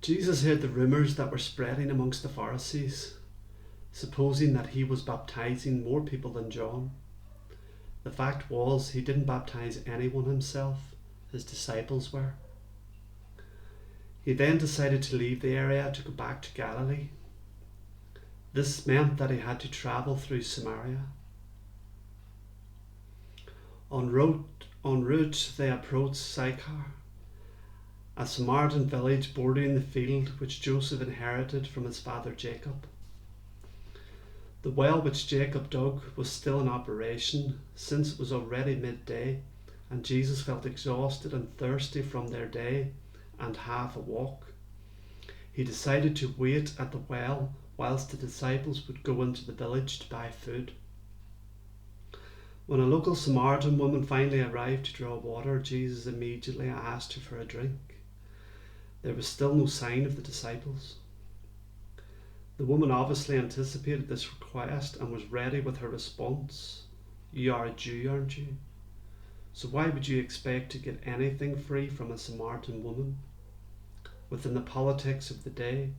Jesus heard the rumours that were spreading amongst the Pharisees, supposing that he was baptizing more people than John. The fact was, he didn't baptize anyone himself, his disciples were. He then decided to leave the area to go back to Galilee. This meant that he had to travel through Samaria. En route, they approached Sychar, a Samaritan village bordering the field which Joseph inherited from his father Jacob. The well which Jacob dug was still in operation, since it was already midday, and Jesus felt exhausted and thirsty from their day and half a walk. He decided to wait at the well whilst the disciples would go into the village to buy food. When a local Samaritan woman finally arrived to draw water, Jesus immediately asked her for a drink. There was still no sign of the disciples. The woman obviously anticipated this request and was ready with her response. You are a Jew, aren't you? So why would you expect to get anything free from a Samaritan woman? Within the politics of the day,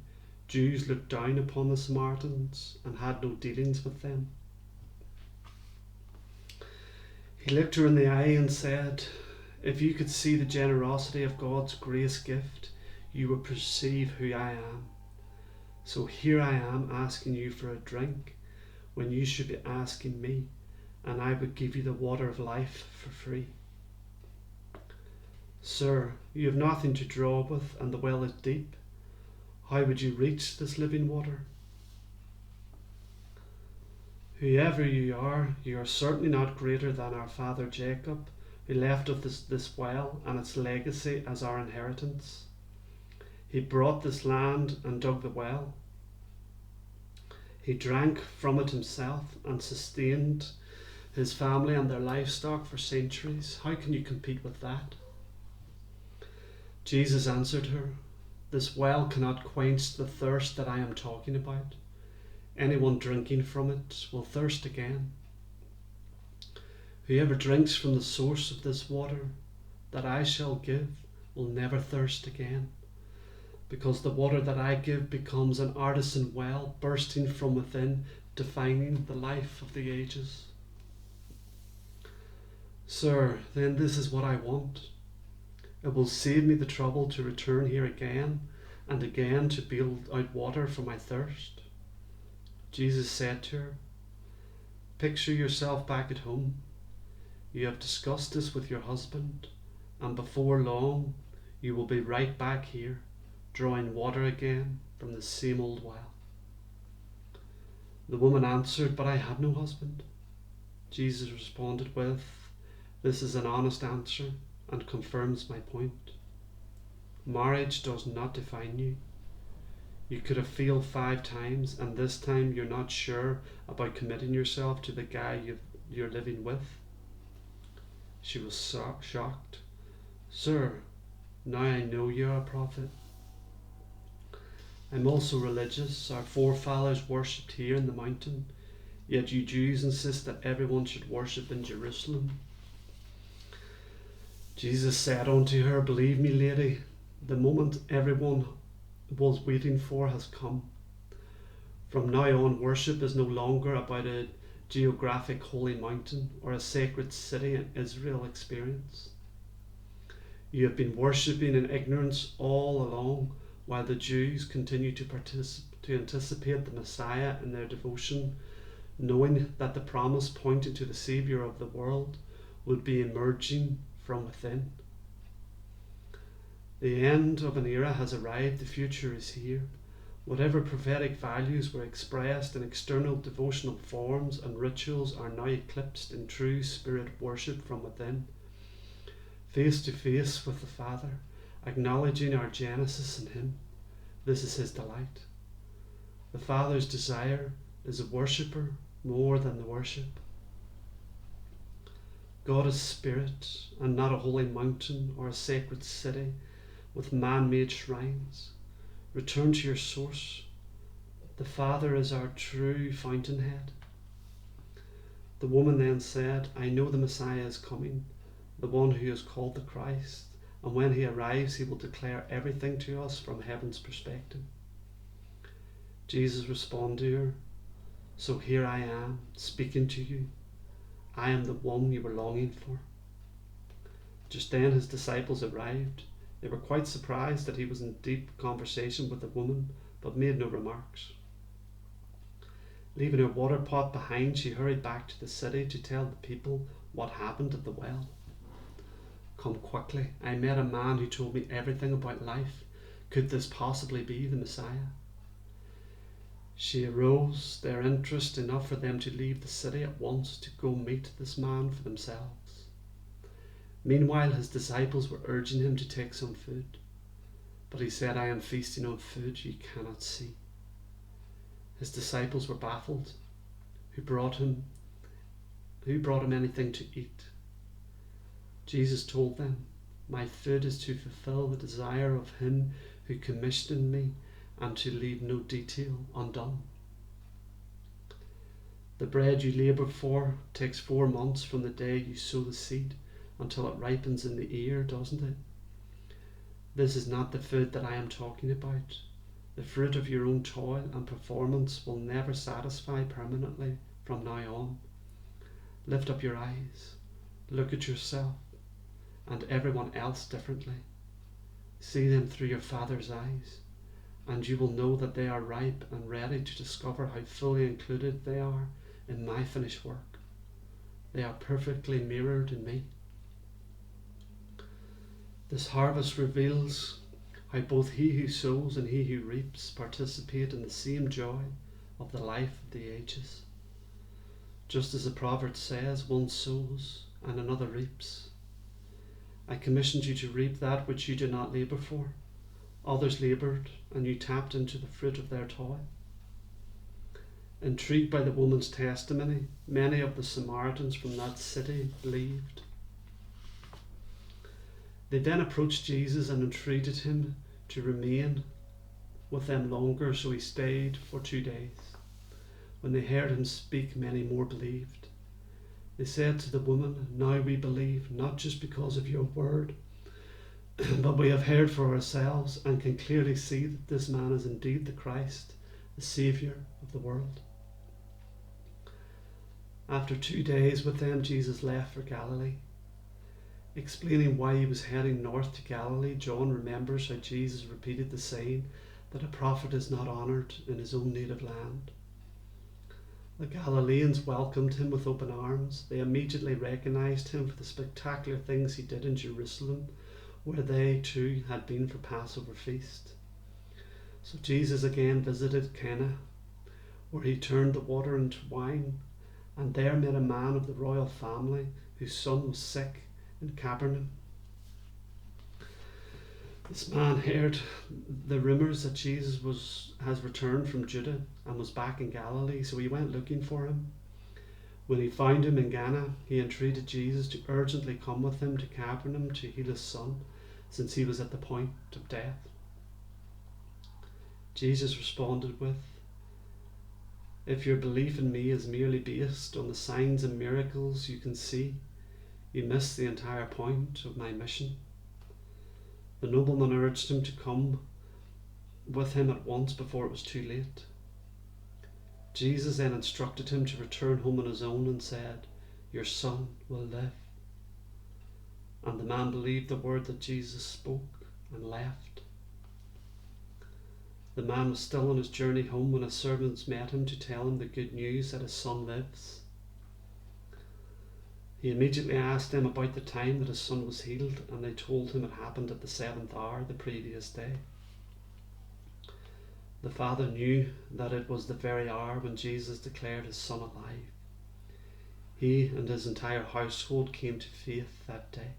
Jews looked down upon the Samaritans and had no dealings with them. He looked her in the eye and said, if you could see the generosity of God's grace gift, you would perceive who I am. So here I am asking you for a drink when you should be asking me, and I would give you the water of life for free. Sir, you have nothing to draw with, and the well is deep. How would you reach this living water? Whoever you are certainly not greater than our father Jacob, who left us this well and its legacy as our inheritance. He bought this land and dug the well. He drank from it himself and sustained his family and their livestock for centuries. How can you compete with that? Jesus answered her, this well cannot quench the thirst that I am talking about. Anyone drinking from it will thirst again. Whoever drinks from the source of this water that I shall give will never thirst again, because the water that I give becomes an artesian well bursting from within, defining the life of the ages. Sir, then this is what I want. It will save me the trouble to return here again and again to build out water for my thirst. Jesus said to her, picture yourself back at home. You have discussed this with your husband, and before long you will be right back here, drawing water again from the same old well. The woman answered, but I have no husband. Jesus responded with, this is an honest answer and confirms my point. Marriage does not define you. You could have failed 5 times, and this time you're not sure about committing yourself to the guy you're living with. She was shocked. Sir, now I know you're a prophet. I'm also religious. Our forefathers worshipped here in the mountain, yet you Jews insist that everyone should worship in Jerusalem. Jesus said unto her, believe me, lady, the moment everyone was waiting for has come. From now on, worship is no longer about a geographic holy mountain or a sacred city in Israel experience. You have been worshipping in ignorance all along, while the Jews continue to anticipate the Messiah in their devotion, knowing that the promise pointing to the Saviour of the world would be emerging from within. The end of an era has arrived, the future is here. Whatever prophetic values were expressed in external devotional forms and rituals are now eclipsed in true spirit worship from within, face to face with the Father, acknowledging our genesis in Him. This is His delight. The Father's desire is a worshipper more than the worship. God is spirit and not a holy mountain or a sacred city with man-made shrines. Return to your source. The Father is our true fountainhead. The woman then said, I know the Messiah is coming, the one who is called the Christ. and when he arrives, he will declare everything to us from heaven's perspective. Jesus responded to her, "So here I am, speaking to you. I am the one you were longing for." Just then his disciples arrived. They were quite surprised that he was in deep conversation with the woman, but made no remarks. Leaving her water pot behind, she hurried back to the city to tell the people what happened at the well. "Come quickly, I met a man who told me everything about life. Could this possibly be the Messiah?" She aroused their interest enough for them to leave the city at once to go meet this man for themselves. Meanwhile, his disciples were urging him to take some food, but he said, "I am feasting on food you cannot see." His disciples were baffled. Who brought him anything to eat? Jesus told them, "My food is to fulfill the desire of him who commissioned me and to leave no detail undone." The bread you labour for takes 4 months from the day you sow the seed until it ripens in the ear, doesn't it? This is not the food that I am talking about. The fruit of your own toil and performance will never satisfy permanently from now on. Lift up your eyes, look at yourself and everyone else differently. See them through your Father's eyes, and you will know that they are ripe and ready to discover how fully included they are in my finished work. They are perfectly mirrored in me. This harvest reveals how both he who sows and he who reaps participate in the same joy of the life of the ages. Just as the proverb says, one sows and another reaps. I commissioned you to reap that which you did not labour for. Others laboured, and you tapped into the fruit of their toil. Intrigued by the woman's testimony, many of the Samaritans from that city believed. They then approached Jesus and entreated him to remain with them longer, so he stayed for 2 days. When they heard him speak, many more believed. They said to the woman, "Now we believe, not just because of your word, but we have heard for ourselves and can clearly see that this man is indeed the Christ, the Saviour of the world." After 2 days with them, Jesus left for Galilee. Explaining why he was heading north to Galilee, John remembers how Jesus repeated the saying that a prophet is not honoured in his own native land. The Galileans welcomed him with open arms. They immediately recognised him for the spectacular things he did in Jerusalem, where they too had been for Passover feast. So Jesus again visited Cana, where he turned the water into wine, and there met a man of the royal family whose son was sick in Capernaum. This man heard the rumours that Jesus has returned from Judah and was back in Galilee, so he went looking for him. When he found him in Cana, he entreated Jesus to urgently come with him to Capernaum to heal his son, since he was at the point of death. Jesus responded with, "If your belief in me is merely based on the signs and miracles you can see, you miss the entire point of my mission." The nobleman urged him to come with him at once before it was too late. Jesus then instructed him to return home on his own and said, "Your son will live." And the man believed the word that Jesus spoke and left. The man was still on his journey home when his servants met him to tell him the good news that his son lives. He immediately asked them about the time that his son was healed, and they told him it happened at the 7th hour the previous day. The father knew that it was the very hour when Jesus declared his son alive. He and his entire household came to faith that day.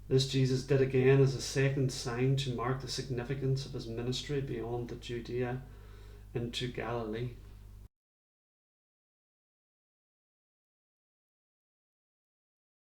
This Jesus did again as a second sign to mark the significance of his ministry beyond the Judea into Galilee.